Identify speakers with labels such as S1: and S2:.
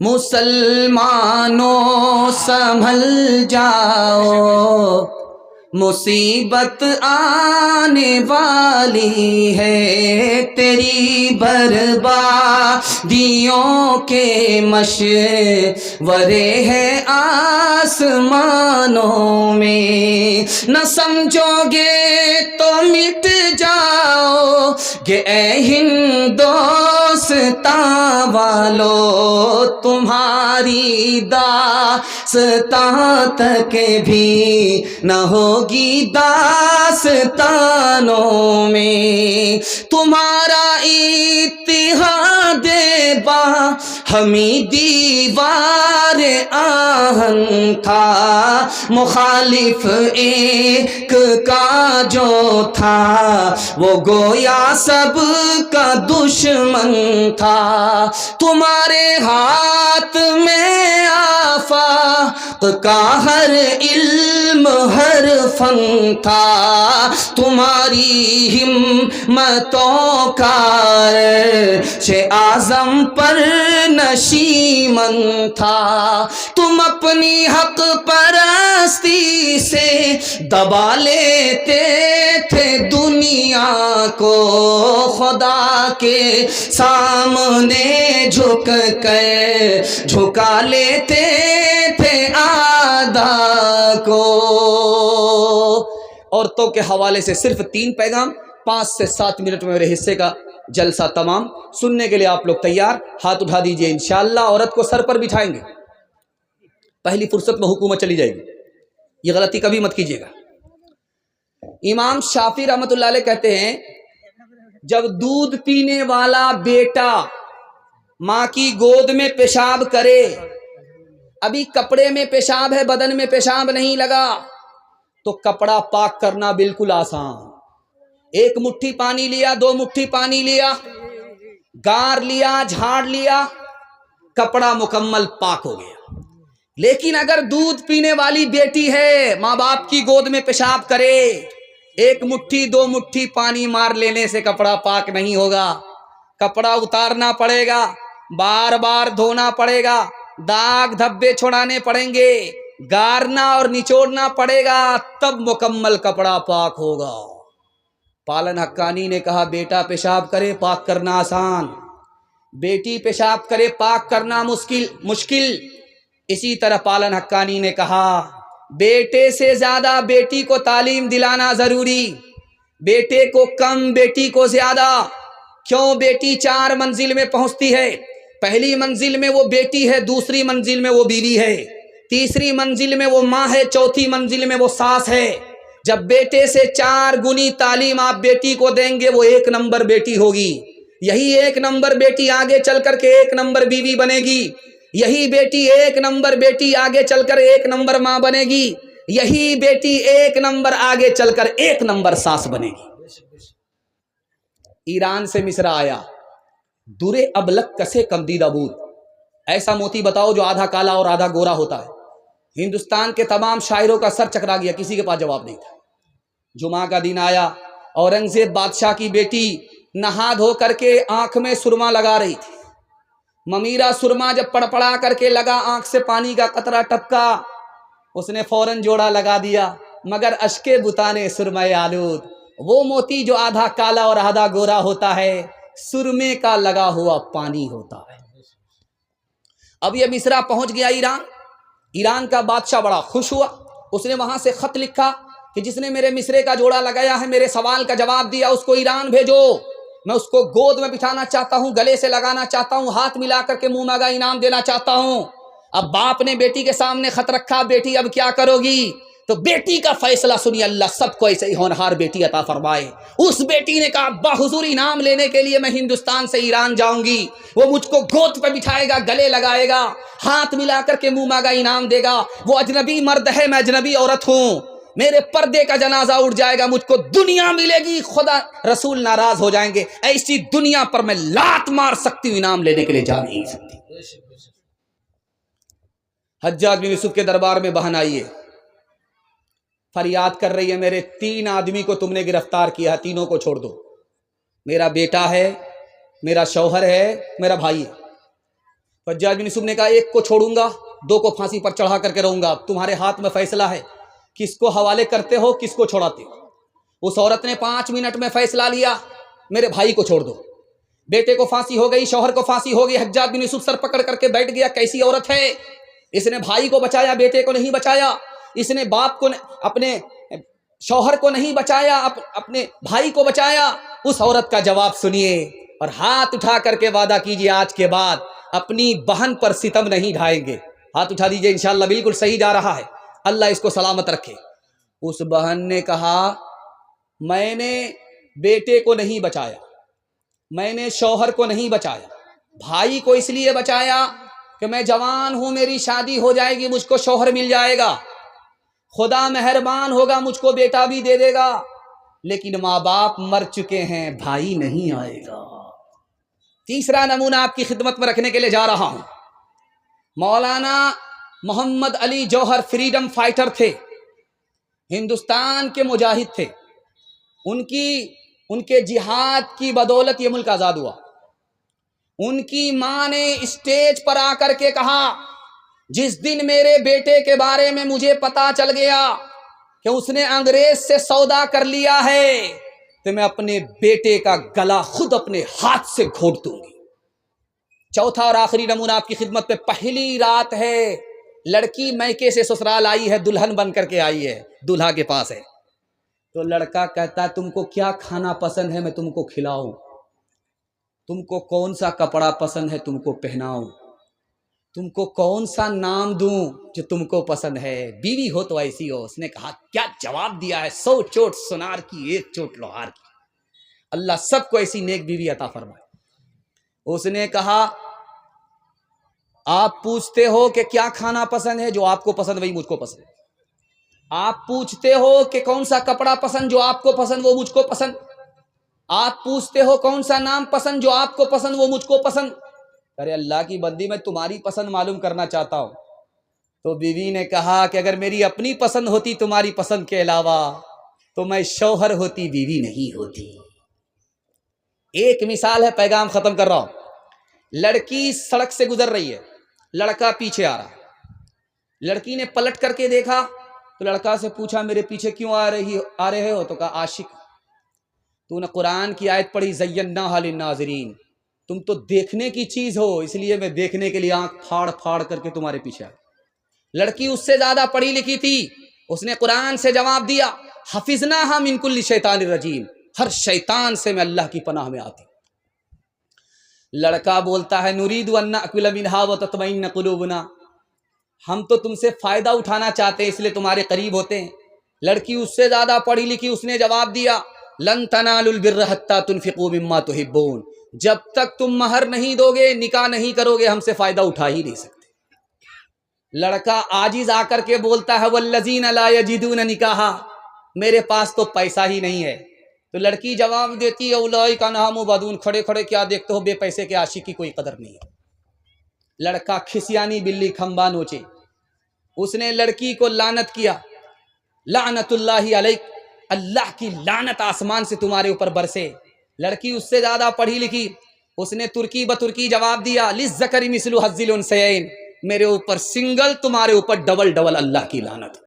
S1: مسلمانوں سنبھل جاؤ، مصیبت آنے والی ہے، تیری بربادیوں کے مشورے ہیں آسمانوں میں، نہ سمجھو گے تو مٹ جاؤ گے اے ہندوستان والو، تمہاری داستان تک بھی نہ ہوگی داستانوں میں، تمہارا اتحاد با ہمیں دیوار آہن تھا، مخالف ایک کا جو تھا وہ گویا سب کا دشمن تھا، تمہارے ہاتھ میں آفاق کا ہر علم ہر فن تھا، تمہاری ہمتوں کا عرش اعظم پر نشیمن تھا، تم اپنی حق پرستی سے دبا لیتے تھے دنیا کو، خدا کے سامنے جھک کر جھکا لیتے تھے اعداء کو۔ عورتوں کے حوالے سے صرف 3 پیغام، 5 سے 7 منٹ میں میرے حصے کا جلسہ تمام۔ سننے کے لیے آپ لوگ تیار؟ ہاتھ اٹھا دیجئے۔ انشاءاللہ عورت کو سر پر بٹھائیں گے، پہلی فرصت میں حکومت چلی جائے گی، یہ غلطی کبھی مت کیجیے گا۔ امام شافعی رحمۃ اللہ علیہ کہتے ہیں جب دودھ پینے والا بیٹا ماں کی گود میں پیشاب کرے، ابھی کپڑے میں پیشاب ہے، بدن میں پیشاب نہیں لگا، تو کپڑا پاک کرنا بالکل آسان، 1 مٹھی پانی لیا، 2 مٹھی پانی لیا، گار لیا، جھاڑ لیا، کپڑا مکمل پاک ہو گیا۔ لیکن اگر دودھ پینے والی بیٹی ہے، ماں باپ کی گود میں پیشاب کرے، 1 مٹھی 2 مٹھی پانی مار لینے سے کپڑا پاک نہیں ہوگا، کپڑا اتارنا پڑے گا، بار بار دھونا پڑے گا، داغ دھبے چھڑانے پڑیں گے، گارنا اور نچوڑنا پڑے گا، تب مکمل کپڑا پاک ہوگا۔ پالن حقانی نے کہا بیٹا پیشاب کرے پاک کرنا آسان، بیٹی پیشاب کرے پاک کرنا مشکل۔ اسی طرح پالن حقانی نے کہا بیٹے سے زیادہ بیٹی کو تعلیم دلانا ضروری، بیٹے کو کم بیٹی کو زیادہ۔ کیوں؟ بیٹی 4 منزل میں پہنچتی ہے، پہلی منزل میں وہ بیٹی ہے، دوسری منزل میں وہ بیوی ہے، تیسری منزل میں وہ ماں ہے، چوتھی منزل میں وہ ساس ہے۔ جب بیٹے سے 4 گنی تعلیم آپ بیٹی کو دیں گے وہ 1 نمبر بیٹی ہوگی، یہی 1 نمبر بیٹی آگے چل کر کے 1 نمبر بیوی بنے گی، یہی بیٹی 1 نمبر بیٹی آگے چل کر 1 نمبر ماں بنے گی، یہی بیٹی 1 نمبر آگے چل کر 1 نمبر ساس بنے گی۔ ایران سے مصر آیا درے ابلک کسے کمدیدہ بود، ایسا موتی بتاؤ جو آدھا کالا اور آدھا گورا ہوتا ہے۔ ہندوستان کے تمام شاعروں کا سر چکرا گیا، کسی کے پاس جواب نہیں تھا۔ جمعہ کا دن آیا، اورنگزیب بادشاہ کی بیٹی نہا دھو کر کے آنکھ میں سرما لگا رہی تھی، ممیرا سرما جب پڑپڑا کر کے لگا، آنکھ سے پانی کا قطرہ ٹپکا، اس نے فوراً جوڑا لگا دیا، مگر اشکے بتانے سرمے آلود، وہ موتی جو آدھا کالا اور آدھا گورا ہوتا ہے سرمے کا لگا ہوا پانی ہوتا ہے۔ اب یہ مصرع پہنچ گیا ایران کا بادشاہ بڑا خوش ہوا، اس نے وہاں سے خط لکھا کہ جس نے میرے مصرے کا جوڑا لگایا ہے، میرے سوال کا جواب دیا، اس کو ایران بھیجو، میں اس کو گود میں بٹھانا چاہتا ہوں، گلے سے لگانا چاہتا ہوں، ہاتھ ملا کر کے منہ مانگا انعام دینا چاہتا ہوں۔ اب باپ نے بیٹی کے سامنے خط رکھا، بیٹی اب کیا کرو گی؟ تو بیٹی کا فیصلہ سنیے، اللہ سب کو ایسے ہی ہونہار بیٹی عطا فرمائے۔ اس بیٹی نے کہا ابا حضور انعام لینے کے لیے میں ہندوستان سے ایران جاؤں گی، وہ مجھ کو گود پہ بٹھائے گا، گلے لگائے گا، ہاتھ ملا کر کے منہ مانگا انعام دے گا، وہ اجنبی مرد ہے میں اجنبی عورت ہوں، میرے پردے کا جنازہ اٹھ جائے گا، مجھ کو دنیا ملے گی، خدا رسول ناراض ہو جائیں گے، ایسی دنیا پر میں لات مار سکتی ہوں، انعام لینے کے لیے جا نہیں سکتی۔ حجاج بن یوسف کے دربار میں بہن آئی ہے، فریاد کر رہی ہے میرے 3 آدمی کو تم نے گرفتار کیا ہے، تینوں کو چھوڑ دو، میرا بیٹا ہے، میرا شوہر ہے، میرا بھائی ہے۔ حجاج بن یوسف نے کہا ایک کو چھوڑوں گا، دو کو پھانسی پر چڑھا کر کے رہوں گا، تمہارے ہاتھ میں فیصلہ ہے، کس کو حوالے کرتے ہو کس کو چھوڑاتے ہو۔ اس عورت نے 5 منٹ میں فیصلہ لیا، میرے بھائی کو چھوڑ دو۔ بیٹے کو پھانسی ہو گئی، شوہر کو پھانسی ہو گئی۔ حجاج بن یوسف سر پکڑ کر کے بیٹھ گیا، کیسی عورت ہے، اس نے بھائی کو بچایا بیٹے کو نہیں بچایا، اس نے باپ کو اپنے شوہر کو نہیں بچایا اپنے بھائی کو بچایا۔ اس عورت کا جواب سنیے اور ہاتھ اٹھا کر کے وعدہ کیجئے آج کے بعد اپنی بہن پر ستم نہیں ڈھائیں گے۔ ہاتھ اٹھا دیجئے، انشاءاللہ بالکل صحیح جا رہا ہے، اللہ اس کو سلامت رکھے۔ اس بہن نے کہا میں نے بیٹے کو نہیں بچایا، میں نے شوہر کو نہیں بچایا، بھائی کو اس لیے بچایا کہ میں جوان ہوں، میری شادی ہو جائے گی، مجھ کو شوہر مل جائے گا، خدا مہربان ہوگا مجھ کو بیٹا بھی دے دے گا، لیکن ماں باپ مر چکے ہیں، بھائی نہیں آئے گا۔ تیسرا نمونہ آپ کی خدمت میں رکھنے کے لیے جا رہا ہوں۔ مولانا محمد علی جوہر فریڈم فائٹر تھے، ہندوستان کے مجاہد تھے، ان کے جہاد کی بدولت یہ ملک آزاد ہوا۔ ان کی ماں نے اسٹیج پر آ کر کے کہا جس دن میرے بیٹے کے بارے میں مجھے پتا چل گیا کہ اس نے انگریز سے سودا کر لیا ہے تو میں اپنے بیٹے کا گلا خود اپنے ہاتھ سے گھونٹ دوں گی۔ چوتھا اور آخری نمونہ آپ کی خدمت پہ، پہلی رات ہے، لڑکی میکے سے سسرال آئی ہے، دلہن بن کر کے آئی ہے، دولہا کے پاس ہے، تو لڑکا کہتا ہے تم کو کیا کھانا پسند ہے میں تم کو کھلاؤں، تم کو کون سا کپڑا پسند ہے تم کو پہناؤں، تم کو کون سا نام دوں جو تم کو پسند ہے، بیوی ہو تو ایسی ہو۔ اس نے کہا کیا جواب دیا ہے، 100 چوٹ سنار کی 1 چوٹ لوہار کی، اللہ سب کو ایسی نیک بیوی عطا فرمائے۔ اس نے کہا آپ پوچھتے ہو کہ کیا کھانا پسند ہے، جو آپ کو پسند وہی مجھ کو پسند، آپ پوچھتے ہو کہ کون سا کپڑا پسند، جو آپ کو پسند وہ مجھ کو پسند، آپ پوچھتے ہو کون سا نام پسند، جو آپ کو پسند وہ مجھ کو پسند۔ ارے اللہ کی بندی میں تمہاری پسند معلوم کرنا چاہتا ہوں۔ تو بیوی نے کہا کہ اگر میری اپنی پسند ہوتی تمہاری پسند کے علاوہ تو میں شوہر ہوتی، بیوی نہیں ہوتی۔ ایک مثال ہے، پیغام ختم کر رہا ہوں۔ لڑکی سڑک سے گزر رہی ہے، لڑکا پیچھے آ رہا ہے، لڑکی نے پلٹ کر کے دیکھا تو لڑکا سے پوچھا میرے پیچھے کیوں آ رہے ہو، تو کہا عاشق، تو نے قرآن کی آیت پڑھی زیناھا للناظرین، تم تو دیکھنے کی چیز ہو، اس لیے میں دیکھنے کے لیے آنکھ پھاڑ پھاڑ کر کے تمہارے پیچھے آئی۔ لڑکی اس سے زیادہ پڑھی لکھی تھی، اس نے قرآن سے جواب دیا حفظناھا من کل شیطان الرجیم، ہر شیطان سے میں اللہ کی پناہ میں آتی۔ لڑکا بولتا ہے نرید ان ناکل منھا وتطمئن قلوبنا، ہم تو تم سے فائدہ اٹھانا چاہتے ہیں اس لیے تمہارے قریب ہوتے ہیں۔ لڑکی اس سے زیادہ پڑھی لکھی، اس نے جواب دیا لن تنالوا البر حتى تنفقوا مما تحبون، جب تک تم مہر نہیں دو گے، نکاح نہیں کرو گے، ہم سے فائدہ اٹھا ہی نہیں سکتے۔ لڑکا عاجز آ کر کے بولتا ہے والذین لا یجدون نکاحا، میرے پاس تو پیسہ ہی نہیں ہے۔ تو لڑکی جواب دیتی ہے اولئک عنہا مبعدون، کھڑے کھڑے کیا دیکھتے ہو، بے پیسے کے عاشق کی کوئی قدر نہیں ہے۔ لڑکا کھسیانی بلی کھمبا نوچے، اس نے لڑکی کو لعنت کیا، لعنت اللہ علیک، اللہ کی لعنت آسمان سے تمہارے اوپر برسے۔ لڑکی اس سے زیادہ پڑھی لکھی، اس نے ترکی بترکی جواب دیا للذکر مثل حظ الانثیین، میرے اوپر سنگل، تمہارے اوپر ڈبل ڈبل اللہ کی لعنت۔